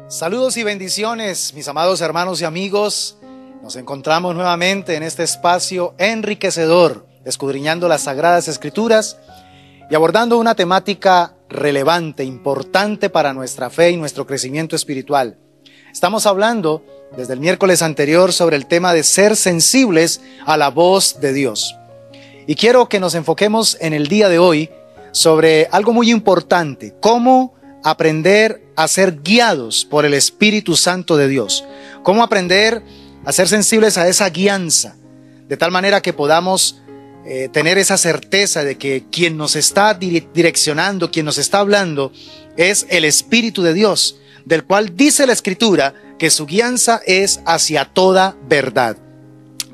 Saludos y bendiciones, mis amados hermanos y amigos. Nos encontramos nuevamente en este espacio enriquecedor, escudriñando las Sagradas Escrituras y abordando una temática relevante, importante para nuestra fe y nuestro crecimiento espiritual. Estamos hablando desde el miércoles anterior sobre el tema de ser sensibles a la voz de Dios. Y quiero que nos enfoquemos en el día de hoy sobre algo muy importante: cómo aprender a ser guiados por el Espíritu Santo de Dios. Cómo aprender a ser sensibles a esa guianza, de tal manera que podamos tener esa certeza de que quien nos está direccionando, quien nos está hablando, es el Espíritu de Dios, del cual dice la Escritura que su guianza es hacia toda verdad.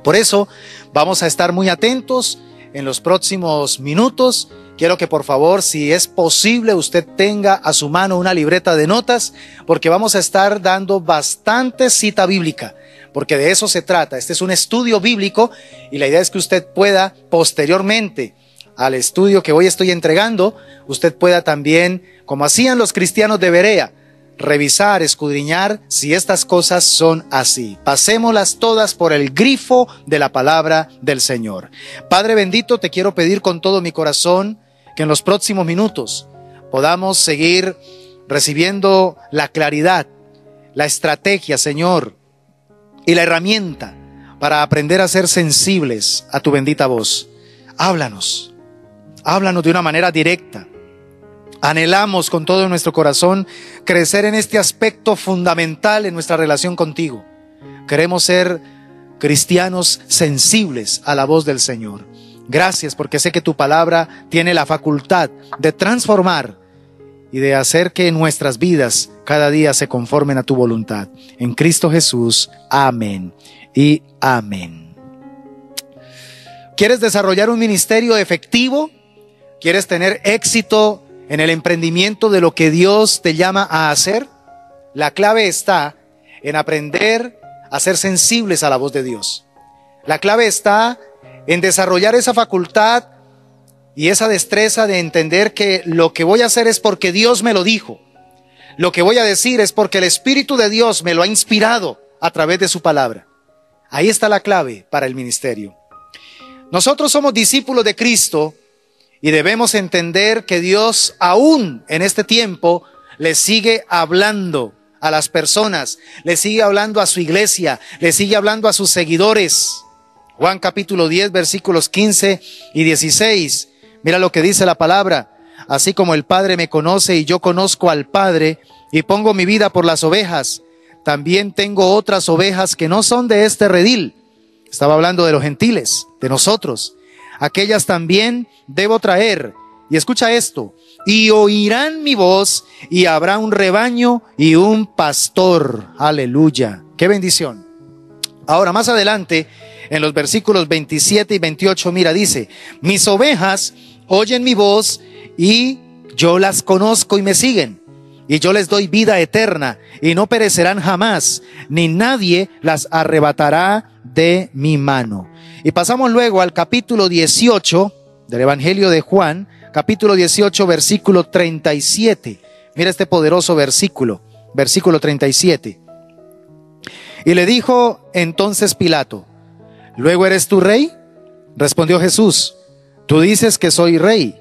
Por eso vamos a estar muy atentos en los próximos minutos. Quiero que por favor, si es posible, usted tenga a su mano una libreta de notas, porque vamos a estar dando bastante cita bíblica, porque de eso se trata. Este es un estudio bíblico y la idea es que usted pueda, posteriormente al estudio que hoy estoy entregando, usted pueda también, como hacían los cristianos de Berea, revisar, escudriñar si estas cosas son así. Pasémoslas todas por el grifo de la palabra del Señor. Padre bendito, te quiero pedir con todo mi corazón que en los próximos minutos podamos seguir recibiendo la claridad, la estrategia, Señor, y la herramienta para aprender a ser sensibles a tu bendita voz. Háblanos de una manera directa. Anhelamos con todo nuestro corazón crecer en este aspecto fundamental en nuestra relación contigo. Queremos ser cristianos sensibles a la voz del Señor. Gracias, porque sé que tu palabra tiene la facultad de transformar y de hacer que nuestras vidas cada día se conformen a tu voluntad. En Cristo Jesús, amén y amén. ¿Quieres desarrollar un ministerio efectivo? ¿Quieres tener éxito en el emprendimiento de lo que Dios te llama a hacer? La clave está en aprender a ser sensibles a la voz de Dios. La clave está en desarrollar esa facultad y esa destreza de entender que lo que voy a hacer es porque Dios me lo dijo. Lo que voy a decir es porque el Espíritu de Dios me lo ha inspirado a través de su palabra. Ahí está la clave para el ministerio. Nosotros somos discípulos de Cristo y debemos entender que Dios aún en este tiempo le sigue hablando a las personas, le sigue hablando a su iglesia, le sigue hablando a sus seguidores. Juan capítulo 10 versículos 15 y 16. Mira lo que dice la palabra: así como el Padre me conoce y yo conozco al Padre y pongo mi vida por las ovejas, también tengo otras ovejas que no son de este redil. Estaba hablando de los gentiles, de nosotros. Aquellas también debo traer. Y escucha esto: y oirán mi voz, y habrá un rebaño y un pastor. Aleluya. Qué bendición. Ahora, más adelante, en los versículos 27 y 28, mira, dice: mis ovejas oyen mi voz y yo las conozco y me siguen. Y yo les doy vida eterna y no perecerán jamás, ni nadie las arrebatará de mi mano. Y pasamos luego al capítulo 18 del Evangelio de Juan, capítulo 18, versículo 37. Mira este poderoso versículo 37. Y le dijo entonces Pilato: ¿luego eres tú rey? Respondió Jesús: tú dices que soy rey.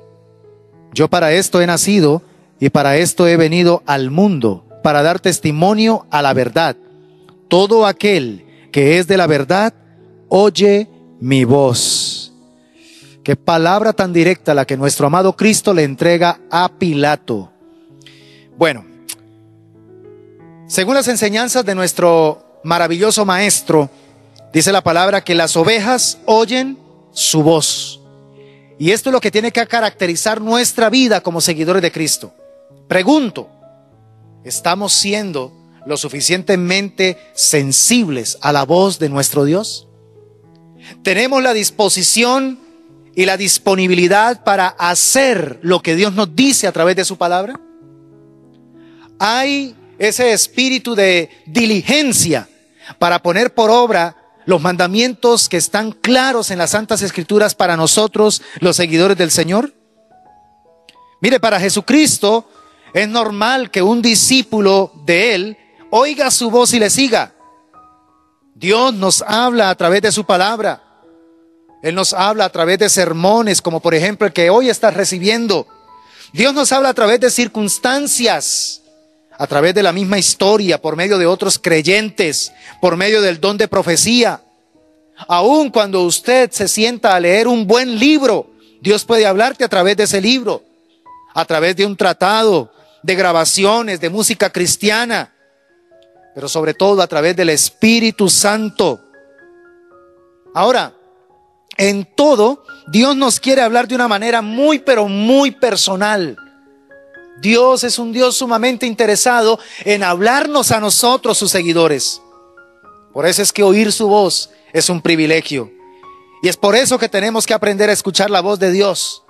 Yo para esto he nacido y para esto he venido al mundo, para dar testimonio a la verdad. Todo aquel que es de la verdad oye mi voz. Qué palabra tan directa la que nuestro amado Cristo le entrega a Pilato. Bueno, según las enseñanzas de nuestro maravilloso maestro, dice la palabra que las ovejas oyen su voz. Y esto es lo que tiene que caracterizar nuestra vida como seguidores de Cristo. Pregunto, ¿estamos siendo lo suficientemente sensibles a la voz de nuestro Dios? ¿Tenemos la disposición y la disponibilidad para hacer lo que Dios nos dice a través de su palabra? ¿Hay ese espíritu de diligencia para poner por obra los mandamientos que están claros en las Santas Escrituras para nosotros, los seguidores del Señor? Mire, para Jesucristo es normal que un discípulo de Él oiga su voz y le siga. Dios nos habla a través de su palabra. Él nos habla a través de sermones, como por ejemplo el que hoy estás recibiendo. Dios nos habla a través de circunstancias, a través de la misma historia, por medio de otros creyentes, por medio del don de profecía. Aun cuando usted se sienta a leer un buen libro, Dios puede hablarte a través de ese libro, a través de un tratado, de grabaciones, de música cristiana, pero sobre todo a través del Espíritu Santo. Ahora, en todo, Dios nos quiere hablar de una manera muy, pero muy personal. Dios es un Dios sumamente interesado en hablarnos a nosotros, sus seguidores. Por eso es que oír su voz es un privilegio. Y es por eso que tenemos que aprender a escuchar la voz de Dios.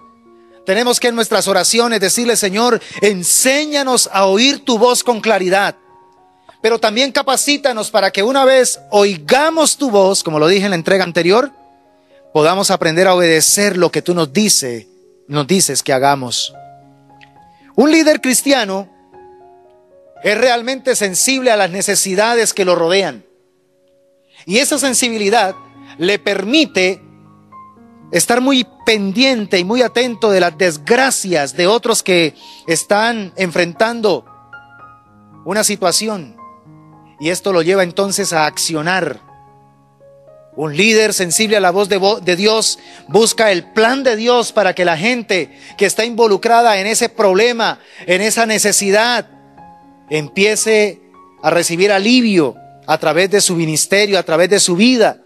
Tenemos que en nuestras oraciones decirle: Señor, enséñanos a oír tu voz con claridad. Pero también capacítanos para que una vez oigamos tu voz, como lo dije en la entrega anterior, podamos aprender a obedecer lo que tú nos dices que hagamos. Un líder cristiano es realmente sensible a las necesidades que lo rodean. Y esa sensibilidad le permite estar muy pendiente y muy atento de las desgracias de otros que están enfrentando una situación. Y esto lo lleva entonces a accionar. Un líder sensible a la voz de Dios busca el plan de Dios para que la gente que está involucrada en ese problema, en esa necesidad, empiece a recibir alivio a través de su ministerio, a través de su vida.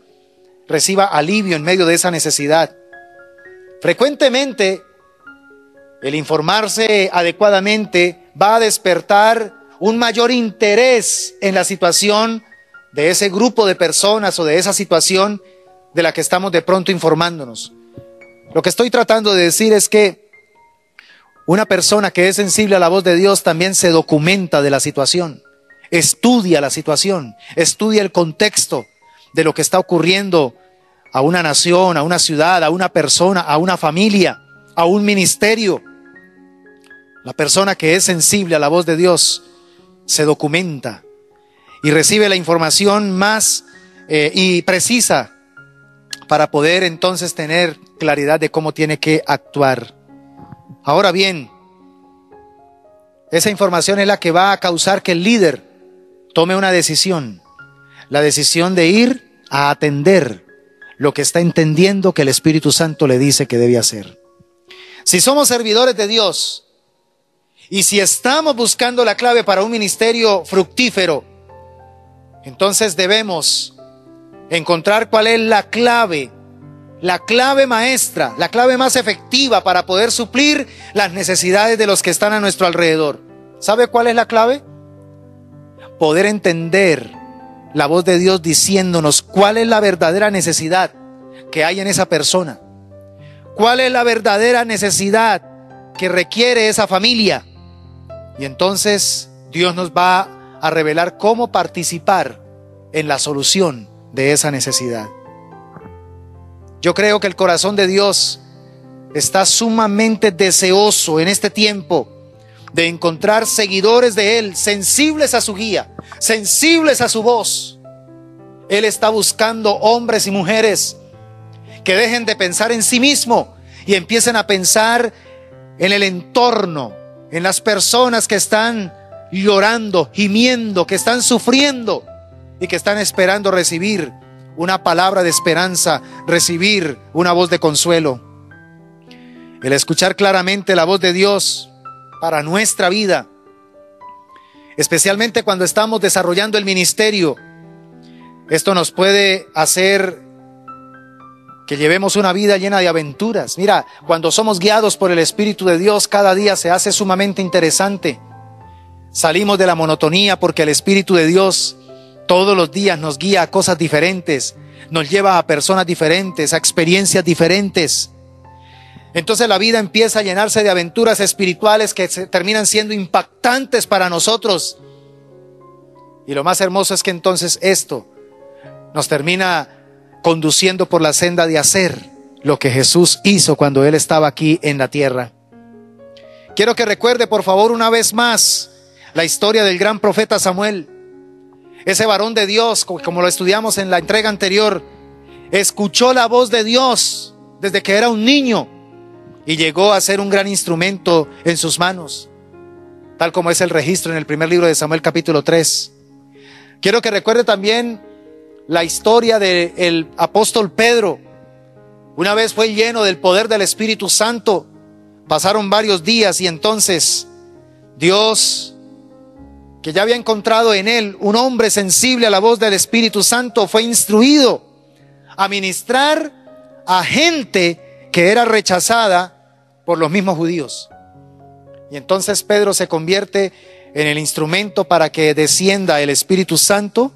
Reciba alivio en medio de esa necesidad. Frecuentemente, el informarse adecuadamente va a despertar un mayor interés en la situación de ese grupo de personas o de esa situación de la que estamos de pronto informándonos. Lo que estoy tratando de decir es que una persona que es sensible a la voz de Dios también se documenta de la situación, estudia la situación, estudia el contexto de lo que está ocurriendo a una nación, a una ciudad, a una persona, a una familia, a un ministerio. La persona que es sensible a la voz de Dios se documenta y recibe la información más y precisa para poder entonces tener claridad de cómo tiene que actuar. Ahora bien, esa información es la que va a causar que el líder tome una decisión, la decisión de ir a atender lo que está entendiendo que el Espíritu Santo le dice que debe hacer. Si somos servidores de Dios y si estamos buscando la clave para un ministerio fructífero, entonces debemos encontrar cuál es la clave maestra, la clave más efectiva para poder suplir las necesidades de los que están a nuestro alrededor. ¿Sabe cuál es la clave? Poder entender la voz de Dios diciéndonos cuál es la verdadera necesidad que hay en esa persona, cuál es la verdadera necesidad que requiere esa familia. Y entonces Dios nos va a revelar cómo participar en la solución de esa necesidad. Yo creo que el corazón de Dios está sumamente deseoso en este tiempo de encontrar seguidores de Él, sensibles a su guía, sensibles a su voz. Él está buscando hombres y mujeres que dejen de pensar en sí mismo y empiecen a pensar en el entorno, en las personas que están llorando, gimiendo, que están sufriendo y que están esperando recibir una palabra de esperanza, recibir una voz de consuelo. El escuchar claramente la voz de Dios para nuestra vida, especialmente cuando estamos desarrollando el ministerio, esto nos puede hacer que llevemos una vida llena de aventuras. Mira, cuando somos guiados por el Espíritu de Dios, cada día se hace sumamente interesante. Salimos de la monotonía porque el Espíritu de Dios todos los días nos guía a cosas diferentes, nos lleva a personas diferentes, a experiencias diferentes. Entonces la vida empieza a llenarse de aventuras espirituales que terminan siendo impactantes para nosotros. Y lo más hermoso es que entonces esto nos termina conduciendo por la senda de hacer lo que Jesús hizo cuando Él estaba aquí en la tierra. Quiero que recuerde por favor una vez más la historia del gran profeta Samuel. Ese varón de Dios, como lo estudiamos en la entrega anterior, escuchó la voz de Dios desde que era un niño y llegó a ser un gran instrumento en sus manos, tal como es el registro en el primer libro de Samuel capítulo 3. Quiero que recuerde también la historia del apóstol Pedro. Una vez fue lleno del poder del Espíritu Santo. Pasaron varios días y entonces Dios, que ya había encontrado en él un hombre sensible a la voz del Espíritu Santo, fue instruido a ministrar a gente que era rechazada por los mismos judíos. Y entonces Pedro se convierte en el instrumento para que descienda el Espíritu Santo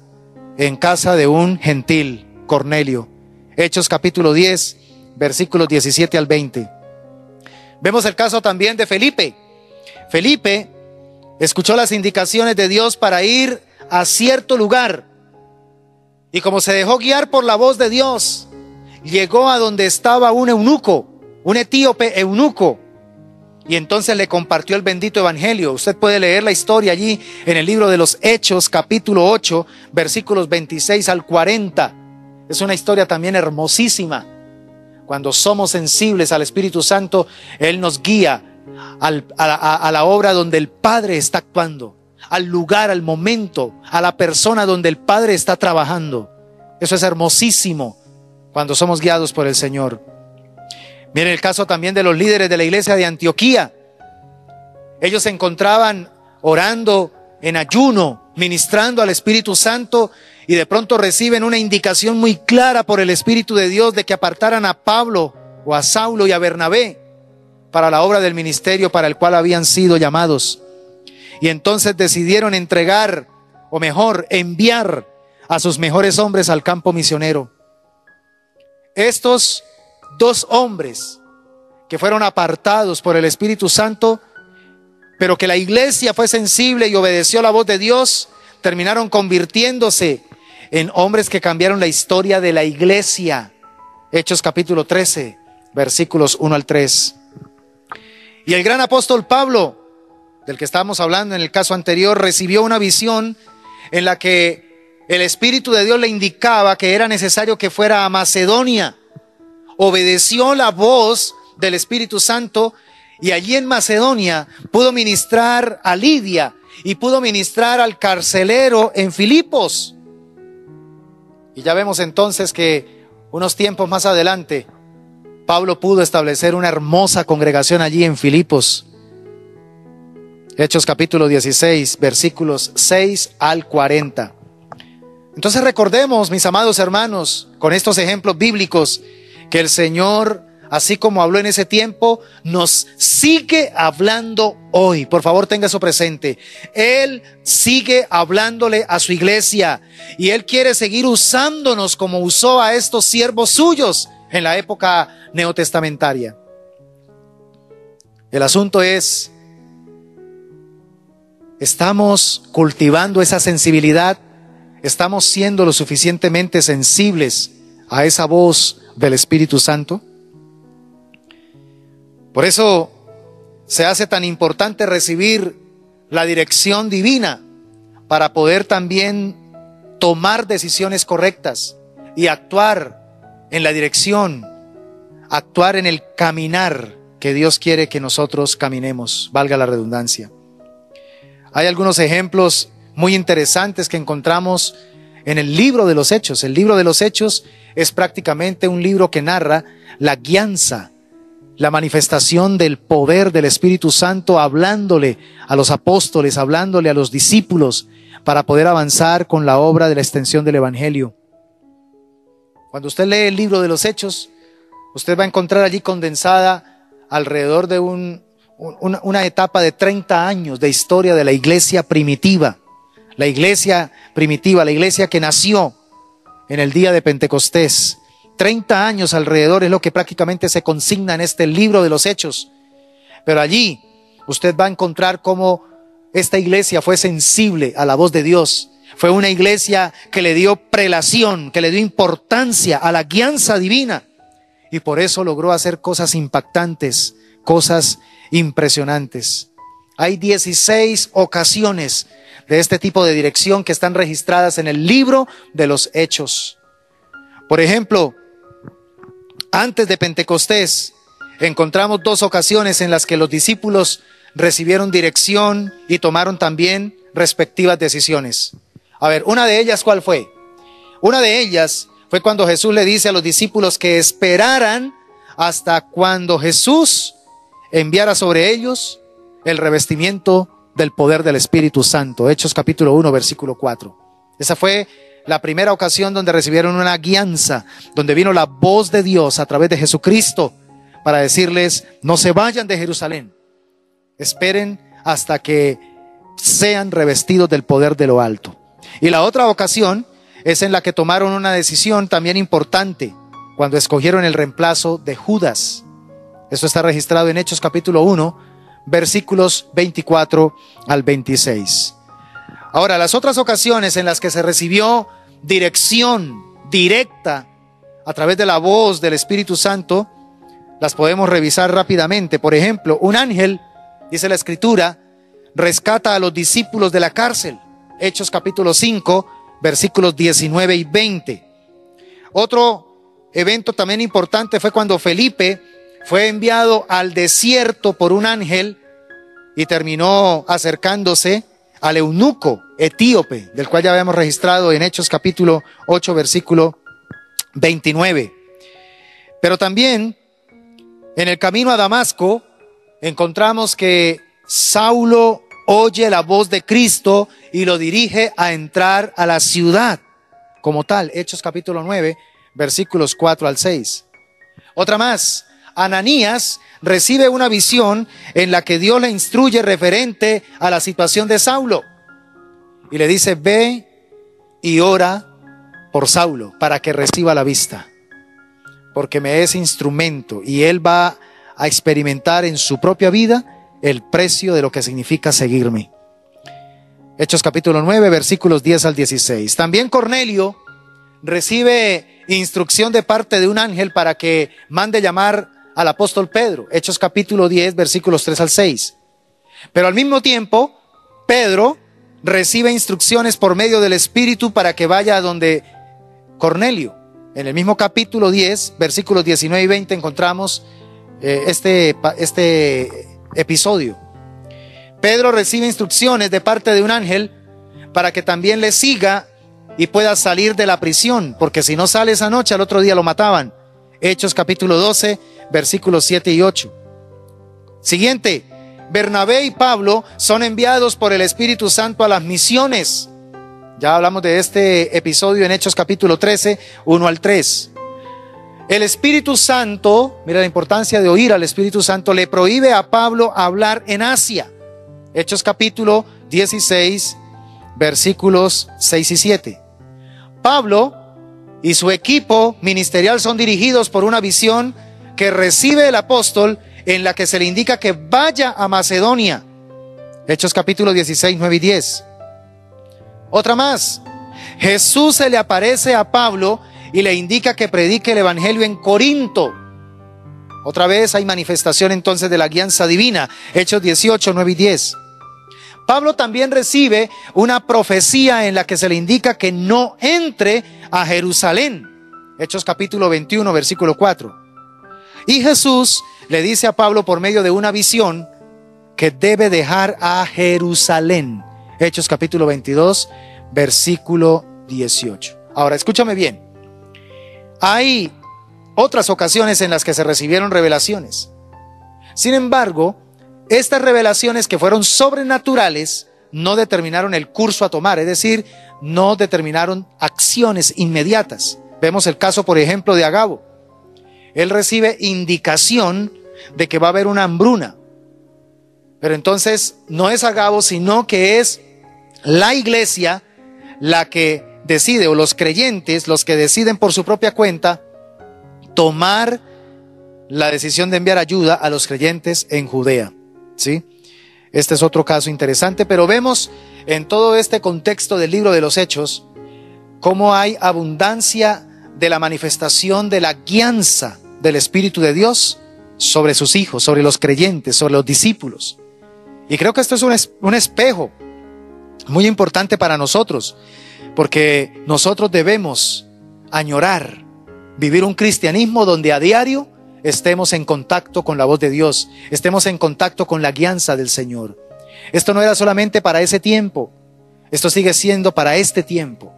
en casa de un gentil, Cornelio. Hechos capítulo 10, versículos 17 al 20. Vemos el caso también de Felipe. Felipe escuchó las indicaciones de Dios para ir a cierto lugar. Y como se dejó guiar por la voz de Dios, llegó a donde estaba un eunuco, un etíope eunuco. Y entonces le compartió el bendito evangelio. Usted puede leer la historia allí en el libro de los Hechos, capítulo 8, versículos 26 al 40. Es una historia también hermosísima. Cuando somos sensibles al Espíritu Santo, Él nos guía a la obra donde el Padre está actuando, al lugar, al momento, a la persona donde el Padre está trabajando. Eso es hermosísimo cuando somos guiados por el Señor. Miren el caso también de los líderes de la iglesia de Antioquía. Ellos se encontraban orando en ayuno, ministrando al Espíritu Santo, y de pronto reciben una indicación muy clara por el Espíritu de Dios de que apartaran a Pablo o a Saulo y a Bernabé para la obra del ministerio para el cual habían sido llamados. Y entonces decidieron entregar, o mejor, enviar a sus mejores hombres al campo misionero. Estos dos hombres que fueron apartados por el Espíritu Santo, pero que la iglesia fue sensible y obedeció la voz de Dios, terminaron convirtiéndose en hombres que cambiaron la historia de la iglesia. Hechos capítulo 13, versículos 1 al 3. Y el gran apóstol Pablo, del que estábamos hablando en el caso anterior, recibió una visión en la que el Espíritu de Dios le indicaba que era necesario que fuera a Macedonia. Obedeció la voz del Espíritu Santo y allí en Macedonia pudo ministrar a Lidia y pudo ministrar al carcelero en Filipos. Y ya vemos entonces que unos tiempos más adelante Pablo pudo establecer una hermosa congregación allí en Filipos. Hechos capítulo 16, versículos 6 al 40. Entonces recordemos, mis amados hermanos, con estos ejemplos bíblicos, que el Señor, así como habló en ese tiempo, nos sigue hablando hoy. Por favor, tenga eso presente. Él sigue hablándole a su iglesia y Él quiere seguir usándonos como usó a estos siervos suyos en la época neotestamentaria. El asunto es, ¿estamos cultivando esa sensibilidad? ¿Estamos siendo lo suficientemente sensibles a esa voz del Espíritu Santo? Por eso se hace tan importante recibir la dirección divina para poder también tomar decisiones correctas y actuar en la dirección, actuar en el caminar que Dios quiere que nosotros caminemos, valga la redundancia. Hay algunos ejemplos muy interesantes que encontramos en el libro de los Hechos. El libro de los Hechos es prácticamente un libro que narra la guianza, la manifestación del poder del Espíritu Santo, hablándole a los apóstoles, hablándole a los discípulos para poder avanzar con la obra de la extensión del Evangelio. Cuando usted lee el libro de los Hechos, usted va a encontrar allí condensada alrededor de una etapa de 30 años de historia de la iglesia primitiva. La iglesia primitiva, la iglesia que nació en el día de Pentecostés. 30 años alrededor es lo que prácticamente se consigna en este libro de los Hechos. Pero allí usted va a encontrar cómo esta iglesia fue sensible a la voz de Dios. Fue una iglesia que le dio prelación, que le dio importancia a la guianza divina. Y por eso logró hacer cosas impactantes, cosas impresionantes. Hay 16 ocasiones de este tipo de dirección que están registradas en el libro de los Hechos. Por ejemplo, antes de Pentecostés, encontramos 2 ocasiones en las que los discípulos recibieron dirección y tomaron también respectivas decisiones. A ver, una de ellas, ¿cuál fue? Una de ellas fue cuando Jesús le dice a los discípulos que esperaran hasta cuando Jesús enviara sobre ellos el revestimiento del poder del Espíritu Santo. Hechos capítulo 1, versículo 4. Esa fue la primera ocasión donde recibieron una guianza, donde vino la voz de Dios a través de Jesucristo para decirles: no se vayan de Jerusalén, esperen hasta que sean revestidos del poder de lo alto. Y la otra ocasión es en la que tomaron una decisión también importante, cuando escogieron el reemplazo de Judas. Esto está registrado en Hechos capítulo 1, versículos 24 al 26. Ahora, las otras ocasiones en las que se recibió dirección directa a través de la voz del Espíritu Santo, las podemos revisar rápidamente. Por ejemplo, un ángel, dice la Escritura, rescata a los discípulos de la cárcel. Hechos capítulo 5, versículos 19 y 20. Otro evento también importante fue cuando Felipe fue enviado al desierto por un ángel y terminó acercándose al eunuco etíope, del cual ya habíamos registrado en Hechos capítulo 8, versículo 29. Pero también en el camino a Damasco encontramos que Saulo oye la voz de Cristo y lo dirige a entrar a la ciudad como tal. Hechos capítulo 9, versículos 4 al 6. Otra más, Ananías recibe una visión en la que Dios le instruye referente a la situación de Saulo y le dice: ve y ora por Saulo para que reciba la vista, porque me es instrumento y él va a experimentar en su propia vida el precio de lo que significa seguirme. Hechos capítulo 9, versículos 10 al 16. También Cornelio recibe instrucción de parte de un ángel para que mande llamar al apóstol Pedro. Hechos capítulo 10, versículos 3 al 6. Pero al mismo tiempo, Pedro recibe instrucciones por medio del Espíritu para que vaya a donde Cornelio. En el mismo capítulo 10, versículos 19 y 20 encontramos este episodio. Pedro recibe instrucciones de parte de un ángel para que también le siga y pueda salir de la prisión, porque si no sale esa noche, al otro día lo mataban. Hechos capítulo 12, versículos 7 y 8. Siguiente, Bernabé y Pablo son enviados por el Espíritu Santo a las misiones. Ya hablamos de este episodio en Hechos capítulo 13, 1 al 3. El Espíritu Santo, mira la importancia de oír al Espíritu Santo, le prohíbe a Pablo hablar en Asia. Hechos capítulo 16, versículos 6 y 7. Pablo y su equipo ministerial son dirigidos por una visión que recibe el apóstol, en la que se le indica que vaya a Macedonia. Hechos capítulo 16, 9 y 10. Otra más, Jesús se le aparece a Pablo y le indica que predique el evangelio en Corinto. Otra vez hay manifestación entonces de la guianza divina. Hechos 18, 9 y 10. Pablo también recibe una profecía en la que se le indica que no entre a Jerusalén. Hechos capítulo 21, versículo 4. Y Jesús le dice a Pablo por medio de una visión que debe dejar a Jerusalén. Hechos capítulo 22, versículo 18. Ahora, escúchame bien. Hay otras ocasiones en las que se recibieron revelaciones. Sin embargo, estas revelaciones, que fueron sobrenaturales, no determinaron el curso a tomar, es decir, no determinaron acciones inmediatas. Vemos el caso, por ejemplo, de Agabo. Él recibe indicación de que va a haber una hambruna. Pero entonces no es Agabo, sino que es la iglesia la que decide, o los creyentes, los que deciden por su propia cuenta tomar la decisión de enviar ayuda a los creyentes en Judea. ¿Sí? Este es otro caso interesante, pero vemos en todo este contexto del libro de los Hechos cómo hay abundancia de la manifestación de la guianza del Espíritu de Dios sobre sus hijos, sobre los creyentes, sobre los discípulos. Y creo que esto es un espejo muy importante para nosotros, porque nosotros debemos añorar vivir un cristianismo donde a diario estemos en contacto con la voz de Dios, estemos en contacto con la guianza del Señor. Esto no era solamente para ese tiempo, esto sigue siendo para este tiempo.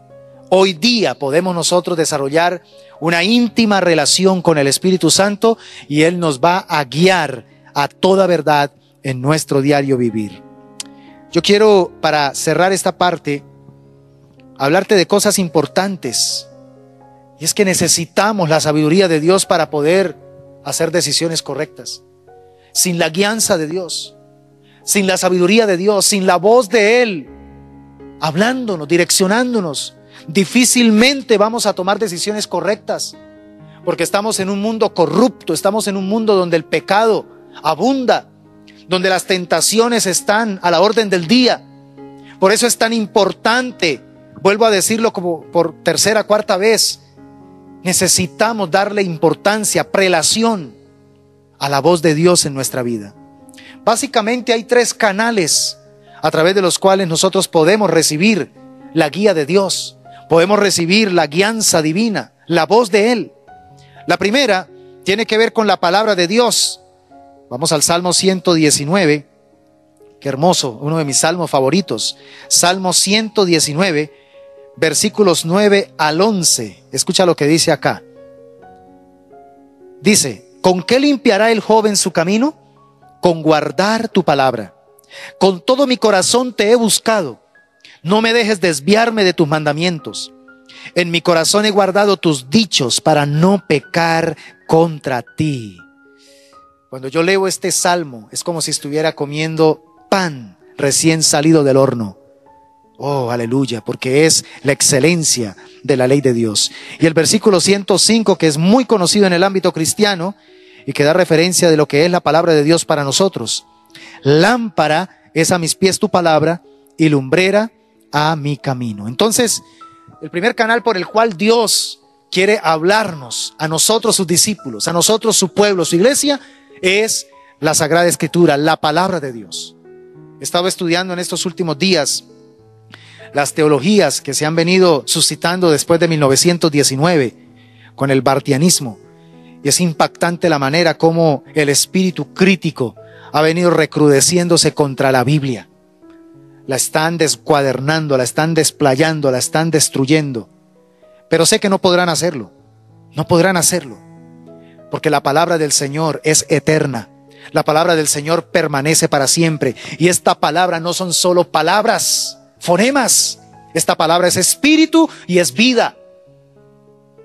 Hoy día podemos nosotros desarrollar una íntima relación con el Espíritu Santo y Él nos va a guiar a toda verdad en nuestro diario vivir. Yo quiero, para cerrar esta parte, hablarte de cosas importantes. Y es que necesitamos la sabiduría de Dios para poder hacer decisiones correctas. Sin la guianza de Dios, sin la sabiduría de Dios, sin la voz de Él, hablándonos, direccionándonos, difícilmente vamos a tomar decisiones correctas. Porque estamos en un mundo corrupto, estamos en un mundo donde el pecado abunda, donde las tentaciones están a la orden del día. Por eso es tan importante, vuelvo a decirlo como por tercera, cuarta vez, necesitamos darle importancia, prelación a la voz de Dios en nuestra vida. Básicamente hay 3 canales a través de los cuales nosotros podemos recibir la guía de Dios, podemos recibir la guianza divina, la voz de Él. La primera tiene que ver con la palabra de Dios. Vamos al Salmo 119, qué hermoso, uno de mis salmos favoritos. Salmo 119, versículos 9 al 11. Escucha lo que dice acá. Dice: ¿con qué limpiará el joven su camino? Con guardar tu palabra. Con todo mi corazón te he buscado. No me dejes desviarme de tus mandamientos. En mi corazón he guardado tus dichos para no pecar contra ti. Cuando yo leo este salmo, es como si estuviera comiendo pan recién salido del horno. Oh, aleluya, porque es la excelencia de la ley de Dios. Y el versículo 105, que es muy conocido en el ámbito cristiano y que da referencia de lo que es la palabra de Dios para nosotros. Lámpara es a mis pies tu palabra y lumbrera a mi camino. Entonces, el primer canal por el cual Dios quiere hablarnos, a nosotros sus discípulos, a nosotros su pueblo, su iglesia, es la Sagrada Escritura, la palabra de Dios. He estado estudiando en estos últimos días las teologías que se han venido suscitando después de 1919 con el bartianismo, y es impactante la manera como el espíritu crítico ha venido recrudeciéndose contra la Biblia. La están descuadernando, la están desplayando, la están destruyendo. Pero sé que no podrán hacerlo, porque la palabra del Señor es eterna. La palabra del Señor permanece para siempre. Y esta palabra no son solo palabras, fonemas. Esta palabra es espíritu y es vida.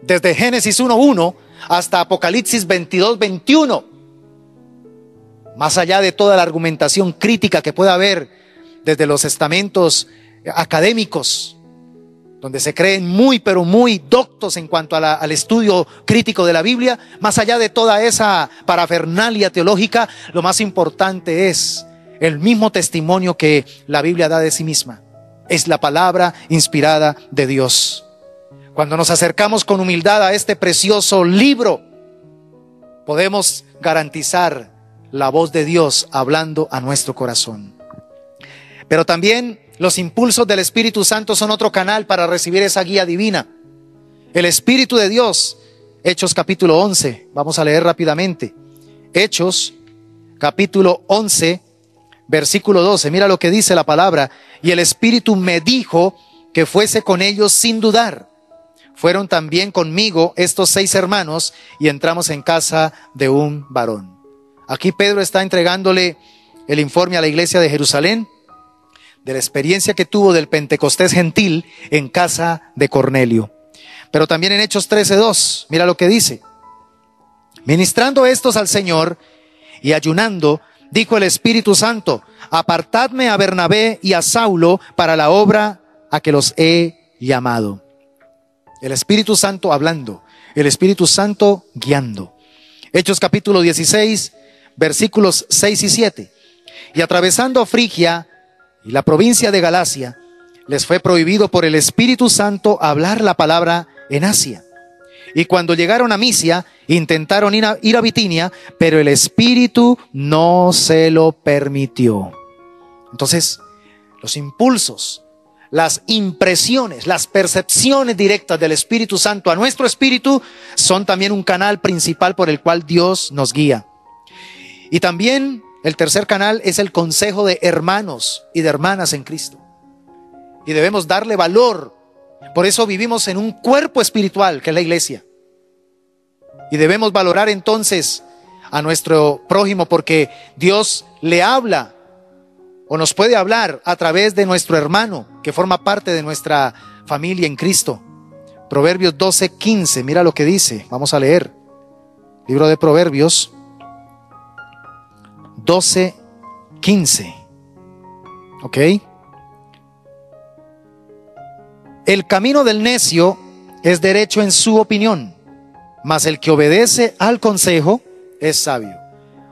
Desde Génesis 1:1 hasta Apocalipsis 22:21. Más allá de toda la argumentación crítica que pueda haber desde los estamentos académicos, donde se creen muy, pero muy doctos en cuanto a al estudio crítico de la Biblia, más allá de toda esa parafernalia teológica, lo más importante es el mismo testimonio que la Biblia da de sí misma. Es la palabra inspirada de Dios. Cuando nos acercamos con humildad a este precioso libro, podemos garantizar la voz de Dios hablando a nuestro corazón. Pero también los impulsos del Espíritu Santo son otro canal para recibir esa guía divina. El Espíritu de Dios, Hechos capítulo 11, vamos a leer rápidamente. Hechos capítulo 11, versículo 12, mira lo que dice la palabra. Y el Espíritu me dijo que fuese con ellos sin dudar. Fueron también conmigo estos 6 hermanos y entramos en casa de un varón. Aquí Pedro está entregándole el informe a la iglesia de Jerusalén de la experiencia que tuvo del Pentecostés gentil en casa de Cornelio. Pero también en Hechos 13:2, mira lo que dice. Ministrando estos al Señor y ayunando, dijo el Espíritu Santo: apartadme a Bernabé y a Saulo para la obra a que los he llamado. El Espíritu Santo hablando, el Espíritu Santo guiando. Hechos capítulo 16, versículos 6 y 7. Y atravesando Frigia y la provincia de Galacia, les fue prohibido por el Espíritu Santo hablar la palabra en Asia. Y cuando llegaron a Misia, intentaron ir a Bitinia, pero el Espíritu no se lo permitió. Entonces, los impulsos, las impresiones, las percepciones directas del Espíritu Santo a nuestro espíritu son también un canal principal por el cual Dios nos guía. Y también el tercer canal es el consejo de hermanos y de hermanas en Cristo. Y debemos darle valor. Por eso vivimos en un cuerpo espiritual que es la iglesia. Y debemos valorar entonces a nuestro prójimo, porque Dios le habla o nos puede hablar a través de nuestro hermano que forma parte de nuestra familia en Cristo. Proverbios 12:15, mira lo que dice. Vamos a leer. Libro de Proverbios 12:15. ¿Ok? El camino del necio es derecho en su opinión, mas el que obedece al consejo es sabio.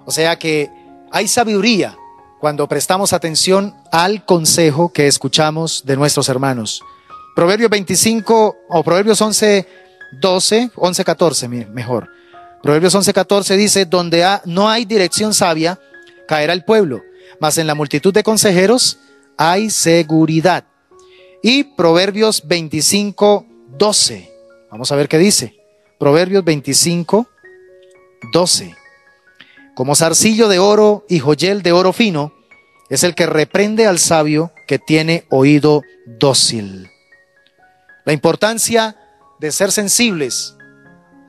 O sea que hay sabiduría cuando prestamos atención al consejo que escuchamos de nuestros hermanos. Proverbios 25 o Proverbios 11:14 mejor. Proverbios 11:14 dice: donde no hay dirección sabia, caerá el pueblo, mas en la multitud de consejeros hay seguridad. Y Proverbios 25:12. Vamos a ver qué dice. Proverbios 25:12. Como zarcillo de oro y joyel de oro fino es el que reprende al sabio que tiene oído dócil. La importancia de ser sensibles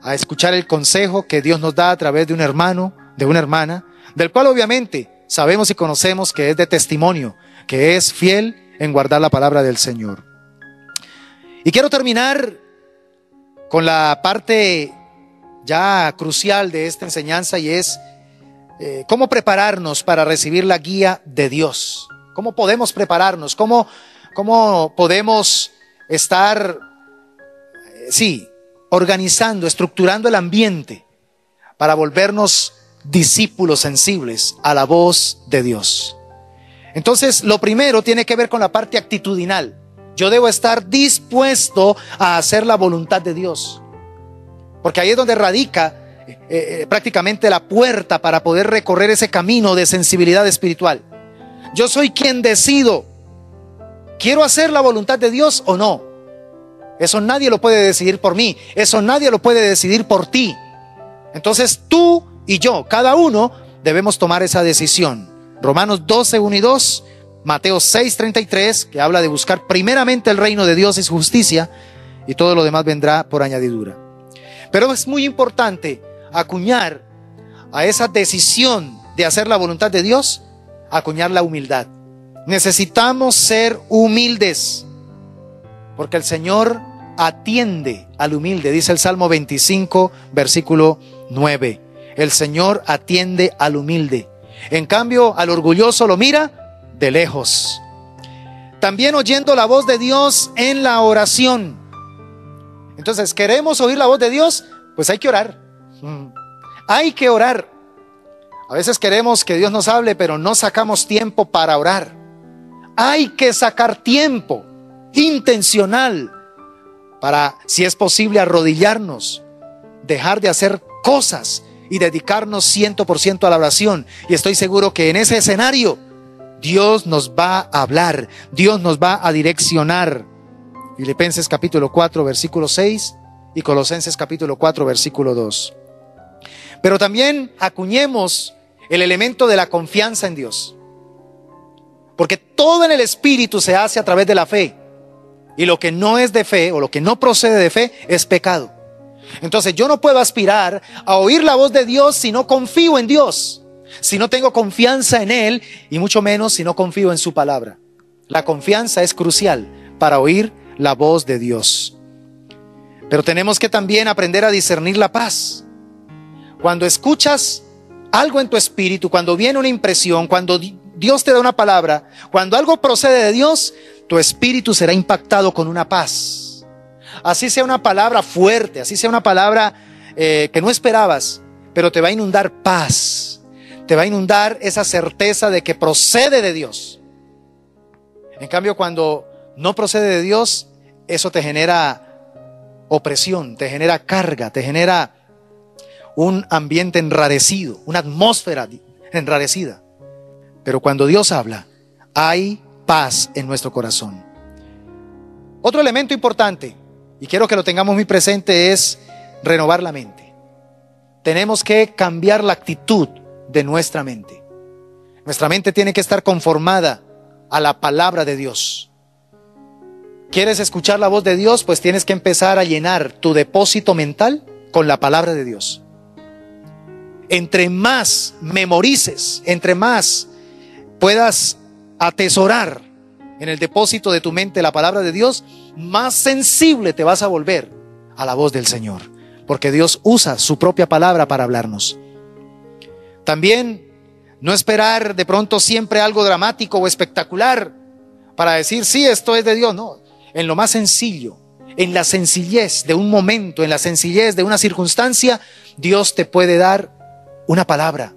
a escuchar el consejo que Dios nos da a través de un hermano, de una hermana, del cual obviamente sabemos y conocemos que es de testimonio, que es fiel en guardar la palabra del Señor. Y quiero terminar con la parte ya crucial de esta enseñanza, y es cómo prepararnos para recibir la guía de Dios. ¿Cómo podemos prepararnos? ¿Cómo podemos estar, organizando, estructurando el ambiente para volvernos discípulos sensibles a la voz de Dios? Entonces, lo primero tiene que ver con la parte actitudinal. Yo debo estar dispuesto a hacer la voluntad de Dios, porque ahí es donde radica prácticamente la puerta para poder recorrer ese camino de sensibilidad espiritual. Yo soy quien decido, ¿quiero hacer la voluntad de Dios o no? Eso nadie lo puede decidir por mí, eso nadie lo puede decidir por ti. Entonces tú y yo, cada uno, debemos tomar esa decisión. Romanos 12:1 y 2, Mateo 6:33, que habla de buscar primeramente el reino de Dios y su justicia, y todo lo demás vendrá por añadidura. Pero es muy importante acuñar a esa decisión de hacer la voluntad de Dios, acuñar la humildad. Necesitamos ser humildes, porque el Señor atiende al humilde. Dice el Salmo 25, versículo 9. El Señor atiende al humilde. En cambio, al orgulloso lo mira de lejos. También oyendo la voz de Dios en la oración. Entonces, ¿queremos oír la voz de Dios? Pues hay que orar. Hay que orar. A veces queremos que Dios nos hable, pero no sacamos tiempo para orar. Hay que sacar tiempo intencional para, si es posible, arrodillarnos, dejar de hacer cosas y dedicarnos 100% a la oración. Y estoy seguro que en ese escenario Dios nos va a hablar, Dios nos va a direccionar. Filipenses capítulo 4 versículo 6 y Colosenses capítulo 4 versículo 2. Pero también acuñemos el elemento de la confianza en Dios, porque todo en el Espíritu se hace a través de la fe, y lo que no es de fe o lo que no procede de fe es pecado. Entonces yo no puedo aspirar a oír la voz de Dios si no confío en Dios, si no tengo confianza en Él, y mucho menos si no confío en su palabra. La confianza es crucial para oír la voz de Dios. Pero tenemos que también aprender a discernir la paz. Cuando escuchas algo en tu espíritu, cuando viene una impresión, cuando Dios te da una palabra, cuando algo procede de Dios, tu espíritu será impactado con una paz. Así sea una palabra fuerte, así sea una palabra que no esperabas, pero te va a inundar paz. Te va a inundar esa certeza de que procede de Dios. En cambio, cuando no procede de Dios, eso te genera opresión, te genera carga, te genera un ambiente enrarecido, una atmósfera enrarecida. Pero cuando Dios habla, hay paz en nuestro corazón. Otro elemento importante, y quiero que lo tengamos muy presente, es renovar la mente. Tenemos que cambiar la actitud de nuestra mente. Nuestra mente tiene que estar conformada a la palabra de Dios. ¿Quieres escuchar la voz de Dios? Pues tienes que empezar a llenar tu depósito mental con la palabra de Dios. Entre más memorices, entre más puedas atesorar en el depósito de tu mente la palabra de Dios, más sensible te vas a volver a la voz del Señor, porque Dios usa su propia palabra para hablarnos. También no esperar de pronto siempre algo dramático o espectacular para decir, sí, esto es de Dios. No, en lo más sencillo, en la sencillez de un momento, en la sencillez de una circunstancia, Dios te puede dar una palabra.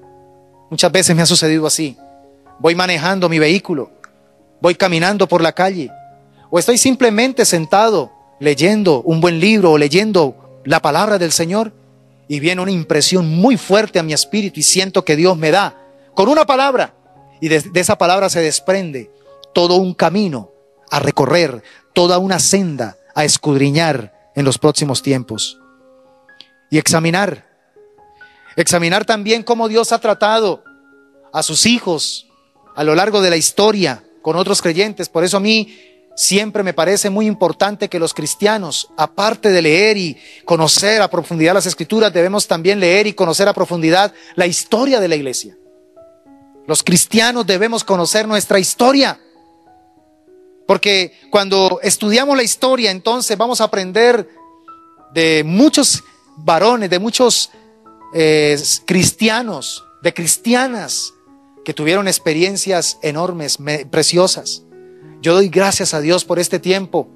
Muchas veces me ha sucedido así. Voy manejando mi vehículo, voy caminando por la calle, o estoy simplemente sentado leyendo un buen libro o leyendo la palabra del Señor, y viene una impresión muy fuerte a mi espíritu y siento que Dios me da con una palabra, y de esa palabra se desprende todo un camino a recorrer, toda una senda a escudriñar en los próximos tiempos. Y examinar también cómo Dios ha tratado a sus hijos a lo largo de la historia con otros creyentes. Por eso a mí siempre me parece muy importante que los cristianos, aparte de leer y conocer a profundidad las Escrituras, debemos también leer y conocer a profundidad la historia de la iglesia. Los cristianos debemos conocer nuestra historia, porque cuando estudiamos la historia, entonces vamos a aprender de muchos varones, de muchos cristianos, de cristianas que tuvieron experiencias enormes, preciosas. Yo doy gracias a Dios por este tiempo,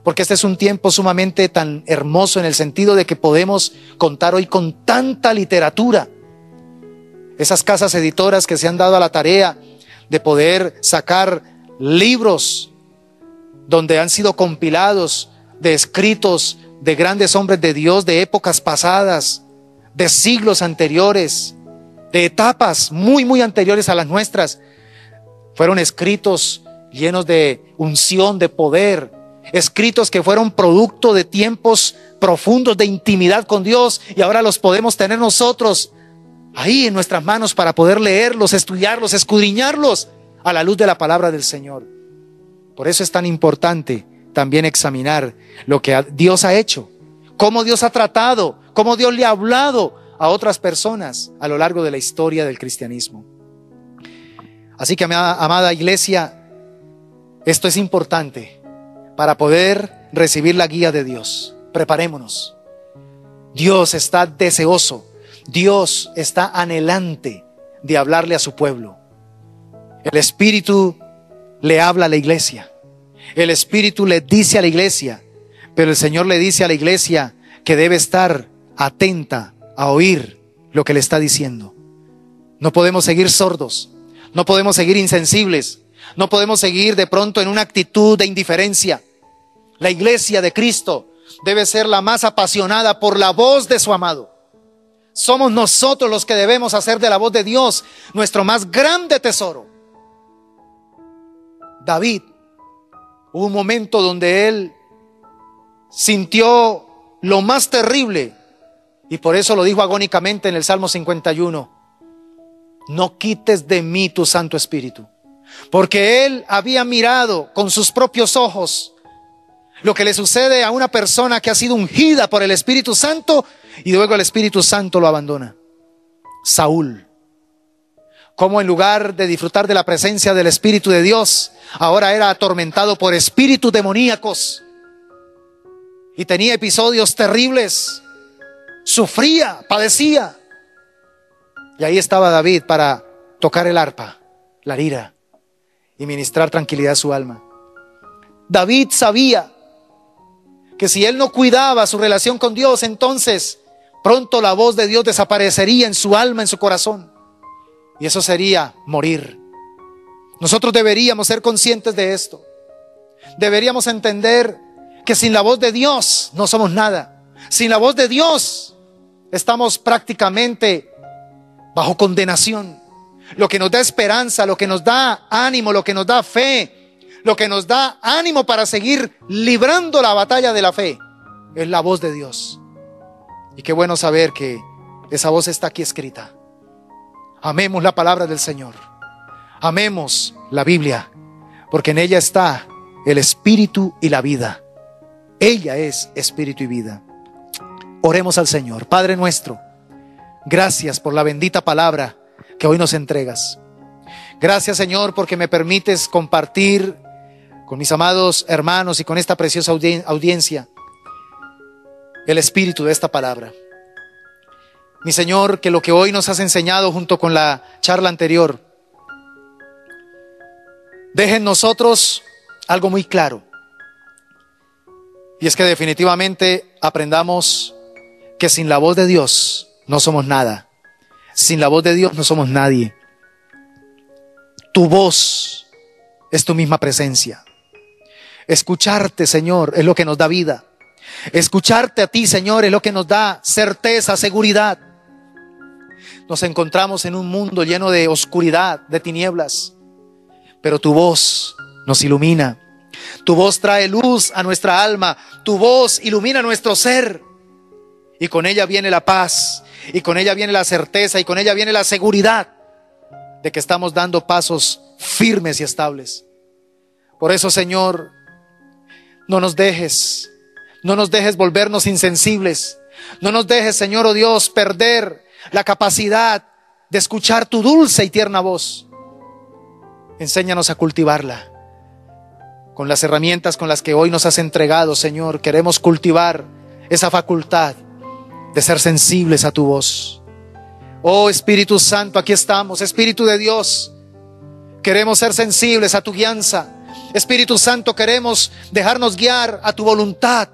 porque este es un tiempo sumamente tan hermoso en el sentido de que podemos contar hoy con tanta literatura. Esas casas editoras que se han dado a la tarea de poder sacar libros donde han sido compilados de escritos de grandes hombres de Dios, de épocas pasadas, de siglos anteriores, de etapas muy, muy anteriores a las nuestras. Fueron escritos llenos de unción, de poder, escritos que fueron producto de tiempos profundos de intimidad con Dios, y ahora los podemos tener nosotros ahí en nuestras manos para poder leerlos, estudiarlos, escudriñarlos a la luz de la palabra del Señor. Por eso es tan importante también examinar lo que Dios ha hecho, cómo Dios ha tratado, cómo Dios le ha hablado a otras personas a lo largo de la historia del cristianismo. Así que, amada iglesia, esto es importante para poder recibir la guía de Dios. Preparémonos. Dios está deseoso, Dios está anhelante de hablarle a su pueblo. El Espíritu le habla a la iglesia. El Espíritu le dice a la iglesia, pero el Señor le dice a la iglesia que debe estar atenta a oír lo que le está diciendo. No podemos seguir sordos, no podemos seguir insensibles, no podemos seguir de pronto en una actitud de indiferencia. La iglesia de Cristo debe ser la más apasionada por la voz de su amado. Somos nosotros los que debemos hacer de la voz de Dios nuestro más grande tesoro. David, hubo un momento donde él sintió lo más terrible, y por eso lo dijo agónicamente en el Salmo 51: no quites de mí tu Santo Espíritu. Porque él había mirado con sus propios ojos lo que le sucede a una persona que ha sido ungida por el Espíritu Santo y luego el Espíritu Santo lo abandona. Saúl, como en lugar de disfrutar de la presencia del Espíritu de Dios, ahora era atormentado por espíritus demoníacos y tenía episodios terribles, sufría, padecía. Y ahí estaba David para tocar el arpa, la lira, y ministrar tranquilidad a su alma. David sabía que si él no cuidaba su relación con Dios, entonces pronto la voz de Dios desaparecería en su alma, en su corazón, y eso sería morir. Nosotros deberíamos ser conscientes de esto. Deberíamos entender que sin la voz de Dios no somos nada. Sin la voz de Dios estamos prácticamente bajo condenación. lo que nos da esperanza, lo que nos da ánimo, lo que nos da fe, lo que nos da ánimo para seguir librando la batalla de la fe, es la voz de Dios. Y qué bueno saber que esa voz está aquí escrita. Amemos la palabra del Señor. Amemos la Biblia, porque en ella está el espíritu y la vida. Ella es espíritu y vida. Oremos al Señor. Padre nuestro, gracias por la bendita palabra que hoy nos entregas. Gracias, Señor, porque me permites compartir con mis amados hermanos y con esta preciosa audiencia el espíritu de esta palabra. Mi Señor, que lo que hoy nos has enseñado junto con la charla anterior deje en nosotros algo muy claro. Y es que definitivamente aprendamos que sin la voz de Dios no somos nada. Sin la voz de Dios no somos nadie. Tu voz es tu misma presencia. Escucharte, Señor, es lo que nos da vida. Escucharte a ti, Señor, es lo que nos da certeza, seguridad. Nos encontramos en un mundo lleno de oscuridad, de tinieblas, pero tu voz nos ilumina. Tu voz trae luz a nuestra alma. Tu voz ilumina nuestro ser. Y con ella viene la paz, y con ella viene la certeza, y con ella viene la seguridad de que estamos dando pasos firmes y estables. Por eso, Señor, no nos dejes volvernos insensibles. No nos dejes, Señor, oh Dios, perder la capacidad de escuchar tu dulce y tierna voz. Enséñanos a cultivarla. Con las herramientas con las que hoy nos has entregado, Señor, queremos cultivar esa facultad de ser sensibles a tu voz. Oh Espíritu Santo, aquí estamos, Espíritu de Dios. Queremos ser sensibles a tu guianza. Espíritu Santo, queremos dejarnos guiar a tu voluntad,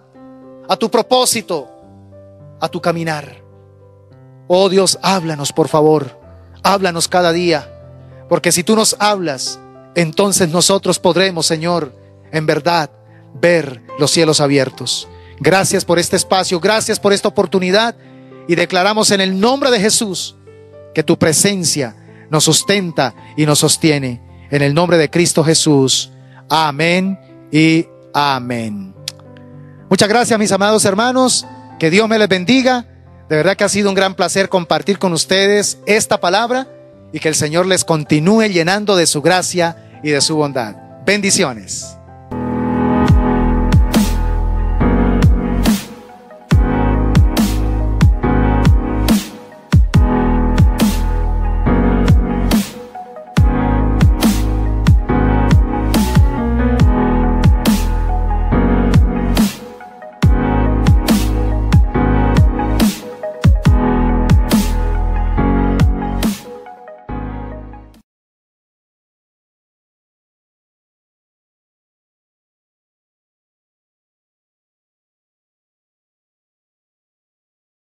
a tu propósito, a tu caminar. Oh Dios, háblanos por favor, háblanos cada día, porque si tú nos hablas, entonces nosotros podremos, Señor, en verdad, ver los cielos abiertos. Gracias por este espacio, gracias por esta oportunidad, y declaramos en el nombre de Jesús que tu presencia nos sustenta y nos sostiene. En el nombre de Cristo Jesús. Amén y amén. Muchas gracias, mis amados hermanos. Que Dios me les bendiga. De verdad que ha sido un gran placer compartir con ustedes esta palabra, y que el Señor les continúe llenando de su gracia y de su bondad. Bendiciones.